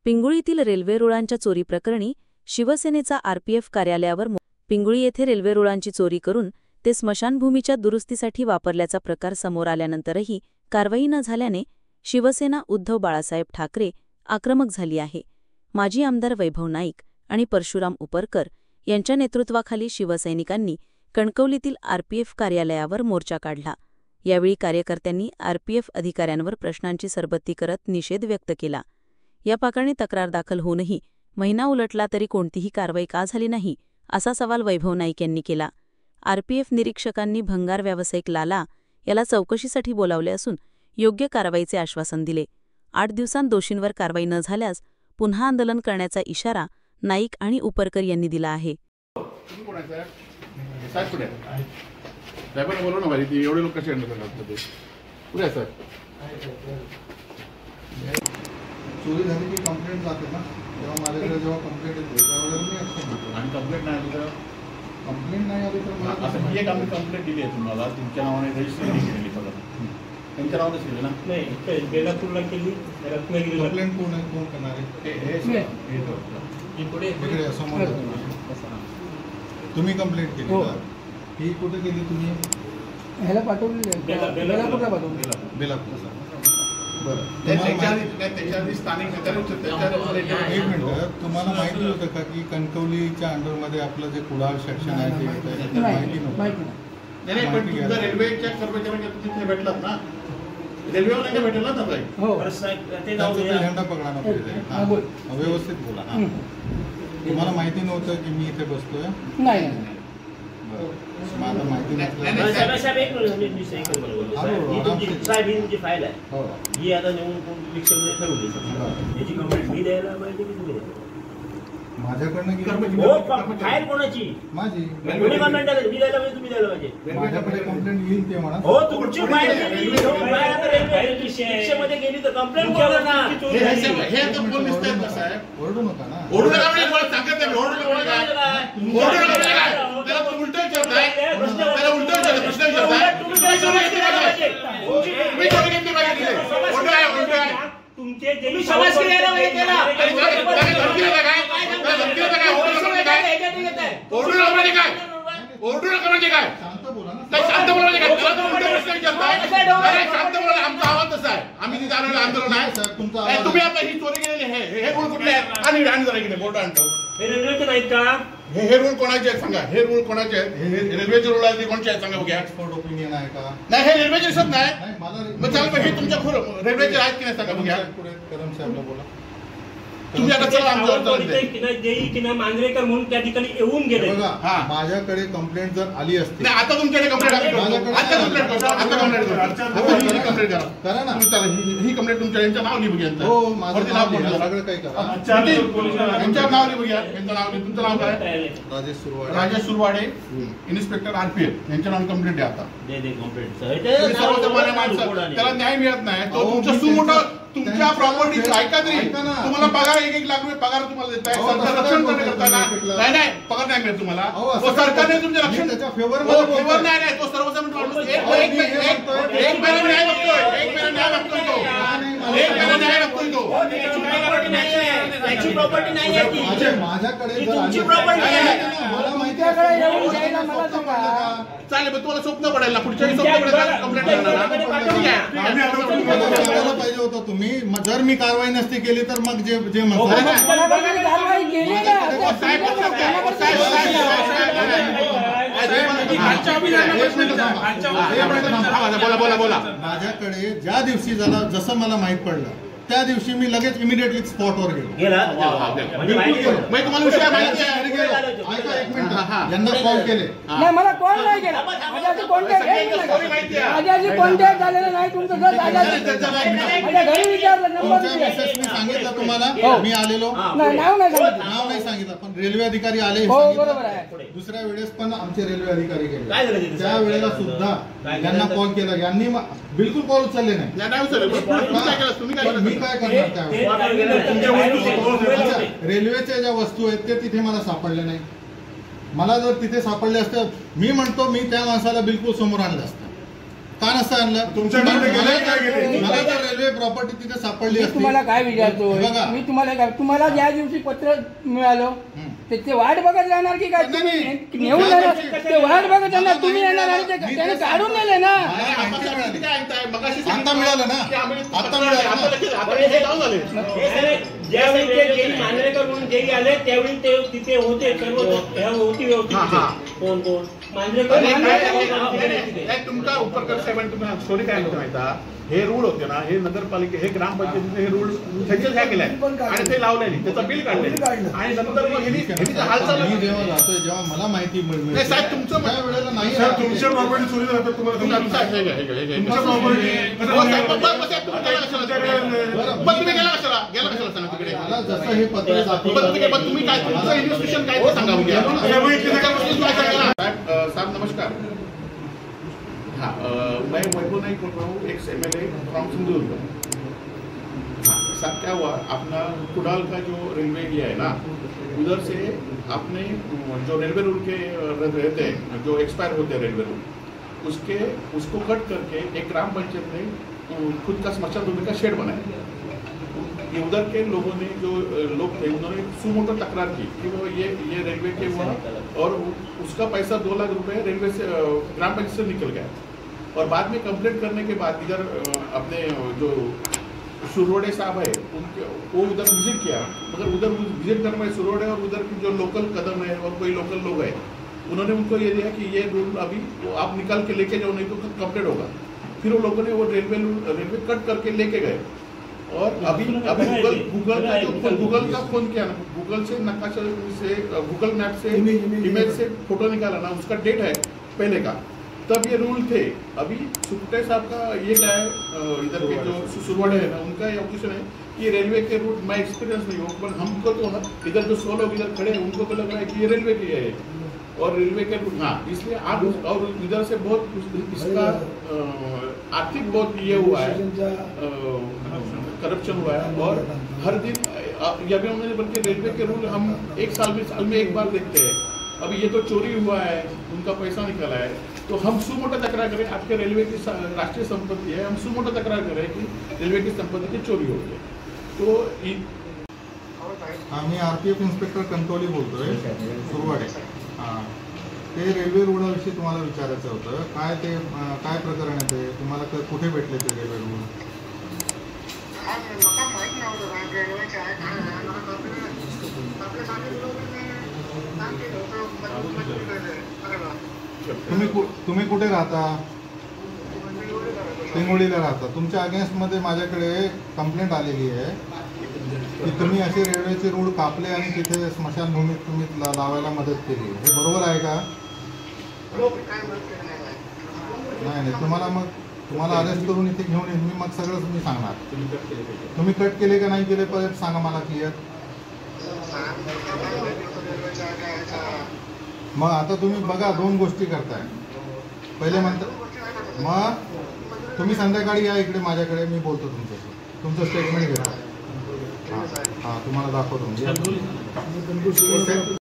पिंगुळीतील railway रुळांच्या चोरी प्रकरणी शिवसेनेचा आरपीएफ कार्यालयावर पिंगुळी येथे रेल्वे रुळांची चोरी करून ते स्मशानभूमीच्या दुरुस्तीसाठी वापरल्याचा प्रकार समोर आल्यानंतरही कारवाई न झाल्याने शिवसेना उद्धव बाळासाहेब ठाकरे आक्रमक झाली आहे। माजी आमदार वैभव नाईक आणि परशुराम उपरकर यांच्या नेतृत्वाखाली शिवसैनिकांनी कणकवलीतील आरपीएफ कार्यालयावर मोर्चा काढला। यावेळी कार्यकर्त्यांनी आरपीएफ अधिकाऱ्यांवर प्रश्नांची सरबत्ती करत निषेध व्यक्त केला। या प्रकरणी तक्रार दाखल होऊनही महिना उलटला तरी कोणतीही कारवाई का झाली नाही असा सवाल वैभव नाईक यांनी केला। आरपीएफ निरीक्षकांनी भंगार व्यावसायिक लाला याला चौकशीसाठी बोलावले असून योग्य कारवाईचे आश्वासन दिले। 8 दिवसांत दोषींवर कारवाई न झाल्यास पुन्हा आंदोलन करण्याचा इशारा नाईक आणि उपरकर यांनी दिला आहे। चोरी झाली की कंप्लेंट जाते ना, तेव्हा माझ्याकडे जेव्हा कंप्लेंट येते त्यावेळेला मी ऍक्शन घेतो। आणि कंप्लेंट नाही आली तर मला असं ही एक आम्ही कंप्लेंट दिली आहे तुम्हाला, तुमच्या नावाने रजिस्टर केली बघा, त्यांच्या नावानेच केली ना? नाही, बेलापूरला केली, रत्नागिरीला। कंप्लेंट कोण करणार आहे? हे पुढे इकडे समोर तुम्ही कंप्लेंट केली का? ही कुठे केली तुम्ही? ह्याला पाठवली, बेलापूरला पाठवली। बेलापूरला तुम्हाला माहिती होतं का की कणकवलीच्या अंडरमध्ये आपलं जे कुडाळ सेक्शन आहे ते माहिती नव्हतं? पण तुमच्या रेल्वेच्या कर्मचाऱ्यांना तिथे भेटलात ना, रेल्वेवाल्यांना भेटेल ना ताई? हो, त्यांचा झेंडा पकडा ना, व्यवस्थित बोला ना। तुम्हाला माहिती नव्हतं की मी इथे बसतोय? नाही, मला माहिती जी फाईल आहे ही आता नेऊन रिक्षामध्ये ठरवली, याची कंप्लेंट मी द्यायला पाहिजे की तुम्ही द्यायला? माझ्याकडनं फाईल कोणाची? माझी। कोणी कंप्लेंट द्यायला? मी द्यायला पाहिजे, तुम्ही द्यायला पाहिजे? माझ्याकडे कंप्लेंट येईल ते म्हणा। हो, तुमची फाईल रिक्षामध्ये गेली तर कंप्लेंट करा ना। हे तर कोण दिसतंय कसं आहे? ओरडू नका ना, ओरडू नका म्हणजे मला सांगत नाही, ओरडू नका म्हणजे काय? ओरडू नका म्हणजे काय? त्याला तुम्ही उलट विचारताय, त्याला उलट विचारताय, प्रश्न विचारताय। तुम्ही चोरी केली पाहिजे, उलट आहे, उलट आहे। तुमचे जे समाज केला पाहिजे त्याला ओरडू नका म्हणजे काय? शांत बोला ना, शांत बोला म्हणजे काय? प्रश्न विचारताय, शांत बोला। आमचा आवाज तसा आहे, आम्ही तिथे आंदोलन आहे। तुम्ही आता ही चोरी केलेली आहे, हे रूल कुठले आहेत? आणि जरा गेले बोट आणतो, हे रेल्वेचे नाहीत का? हे रूल कोणाचे आहेत सांगा? हे रूल कोणाचे आहेत? हे रेल्वेचे रूल आहेत, कोणचे आहेत सांगा बघा। एक्सपर्ट ओपिनियन आहे का? नाही, हे रेल्वेचे दिसत नाही मग चाल, हे तुमच्या रेल्वेचे आहेत की नाही सांगा बघा। कदम साहेबला बोला तुम्ही आता चला आमच्या मांजरेकर म्हणून त्या ठिकाणी येऊन गेले। माझ्याकडे कंप्लेंट जर आली असती, नाही आता तुमच्याकडे कंप्लेंट करा ना। ही कंप्लेंट तुमच्या यांचं नाव लिहून घ्या। हो, माझं नाव सगळं काही करा, यांचं नाव लिहून घ्या। यांचं नाव, तुमचं नाव काय? राजेश सुरवाडे, इन्स्पेक्टर आरपीएफ, यांच्या नावाने कंप्लेंट द्या आता। त्याला न्याय मिळत नाही, तो तुमचं सुमोठं तुमच्या प्रॉपर्टीचं ऐका तरी, तुम्हाला पगार 1-1 लाख रुपये पगार तुम्हाला देत आहे, रक्षण करताना। नाही, पगार नाही मिळत तुम्हाला, सरकारने तुमचे रक्षण फेवर नाही, तो सर्वसामान्य माणूस एक महिना न्याय बघतोय, एक महिना न्याय बघतोय तो, एक महिना न्याय बघतोय तो। प्रॉपर्टी नाही आहे माझ्याकडे, तुमची प्रॉपर्टी आहे, मला माहिती आहे। चालेल, पण तुम्हाला स्वप्न पडेल ना, पुढच्या स्वप्न पडेल कंप्लेंट पाहिजे होतं तुम्ही। जर मी कारवाई नसती केली तर मग जे माझ्याकडे ज्या दिवशी झाला, जसं मला माहित पडलं त्या दिवशी मी लगेच इमिडिएटली स्पॉटवर गेलो। यांना कॉल केले, मला कॉल नाही केला, माझ्याशी कॉन्टॅक्ट झालेला नाही तुमचं घर, माझ्या घरी विचारलं, नंबर सांगितलं तुम्हाला, मी आलेलो, नाव नाही सांगितलं, पण रेल्वे अधिकारी आले। बरोबर आहे। दुसऱ्या वेळेस पण आमचे रेल्वे अधिकारी गेले, त्या वेळेला सुद्धा यांना कॉल केला, यांनी बिलकुल कॉल उचलले नाही। मी काय करणार त्यावेळेस? रेल्वेच्या ज्या वस्तू आहेत ते तिथे मला सापडले नाही। मला जर तिथे सापडले असते, मी म्हणतो मी त्या माणसाला बिलकुल समोर आणलं असतं। का नसतं आणलं? तुमच्याकडे गेले काय गेले? मला तर रेल्वे प्रॉपर्टी तिथे सापडली मी असती. तुम्हाला काय विचारतो बघा. मी तुम्हाला ज्या दिवशी पत्र मिळालं ते वाट बघत राहणार की काय नाही, तुम्ही नाही. नेऊन जाणार ते वाट बघत राहणार तुम्ही येणार आणि ते त्याने काढून नेले ना. आता मिळालं ना, आता मिळालं ना. ज्यावेळी ते जेई मांजरेकर म्हणून जेई आले त्यावेळी ते तिथे होते सर्व होती व्यवस्थित. कोण कोण मांजरेकर तुमका उपरकर साहेबांनी तुम्हाला स्टोरी काय म्हणतो माहिती? हे रूळ होते ना, हे नगरपालिके हे ग्रामपंचायतीने हे रूळ त्यांच्याच ह्या केलाय आणि ते लावलेली त्याचं बिल काढले आणि नंतर मग ह्यांनी हालचाल. मी जेव्हा जातोय जेव्हा मला माहिती मिळते नाही साहेब तुमचं त्या वेळेला नाही साहेब, तुमच्या प्रॉपर्टी चोरी झाली तुम्हाला तुमच्या प्रॉपर्टी गेला कशाला सांगा तिकडे? मला जसं हे पत्र दाखवलं तुम्ही काय तुमचं इन्व्हेस्टिगेशन काय ते सांगा म्हणजे. साहब नमस्कार. हाँ, मैं वैभव नाईक बोल रहा हूँ, एक्स MLA फ्रॉम सिंधुदुर्ग। हाँ साहब, क्या हुआ, अपना कुडाल का जो रेलवे एरिया है ना, उधर से आपने जो रेलवे रूल के रहते हैं जो एक्सपायर होते हैं रेलवे रूल, उसको कट करके एक ग्राम पंचायत ने खुद का स्मशान भूमि का शेड बनाया। ये उधर के लोगों ने जो लोग थे उन्होंने सुमोटो तकरार की कि वो ये रेलवे के हुआ और उसका पैसा 2 लाख रुपए रेलवे से ग्राम पंचायत से निकल गया। और बाद में कंप्लेंट करने के बाद इधर अपने जो सुरोड़े साहब है उनके वो उधर विजिट किया, मगर उधर विजिट करने में सुरोड़े और उधर की जो लोकल कदम है और कोई लोकल लोग है उन्होंने उनको ये दिया कि ये रूल अभी आप निकाल के लेके जाओ, नहीं तो कंप्लेंट होगा। फिर वो लोगों ने वो रेलवे कट करके लेके गए और अभी गूगल का फोन किया ना, गूगल से नक्काशा से गूगल मैप से इमेज से फोटो निकाला ना, उसका डेट है पहले का, तब ये रूल थे। अभी सुखटे साहब का ये क्या है, इधर के जो सुरवाड़े है ना उनका ये ऑप्शन है कि रेलवे के रूट मैं एक्सपीरियंस नहीं हूँ, पर हमको तो इधर जो 100 लोग इधर खड़े हैं उनको तो लग रहा है कि ये रेलवे के है और रेलवे के रूट। हाँ, इसलिए आप और इधर से बहुत इसका आर्थिक बहुत ये हुआ है, करप्शन हुआ है और हर दिन ये भी हमने बल्कि रेलवे के रूल हम एक साल में एक बार देखते हैं। अभी ये तो चोरी हुआ है, उनका पैसा निकला है, तो हम सुमोटो तकरार करें, आपके रेलवे की राष्ट्रीय संपत्ति है, हम सुमोटो तकरार करें कि रेलवे की संपत्ति की चोरी हो गई। तो आम्ही RPF इन्स्पेक्टर कणकवली बोलतोय, सुरवाडे। हां, ते रेल्वे रुळाविषयी तुम्हाला विचारायचं होतं, काय प्रकरण आहे ते, तुम्हाला कुठे भेटले ते रेल्वे रुळ? तुम्ही कुठे राहता? पिंगोळीला राहता। तुमच्या अगेन्स्टमध्ये माझ्याकडे कंप्लेंट आलेली आहे की तुम्ही असे रेल्वेचे रूळ कापले आणि तिथे स्मशानभूमीत तुम्ही लावायला मदत केली, हे बरोबर आहे का? नाही, तुम्हाला अरेस्ट करून इथे घेऊन येईन मी, मग सगळंच मी सांगणार। तुम्ही कट केले का नाही केले परत सांगा मला क्लिअर। मग आता तुम्ही बघा, 2 गोष्टी करताय। पहिले म्हणता, मग तुम्ही संध्याकाळी या इकडे माझ्याकडे, मी बोलतो तुमच्याशी, तुमचं स्टेटमेंट घेतो। हां, तुम्हाला दाखवतो।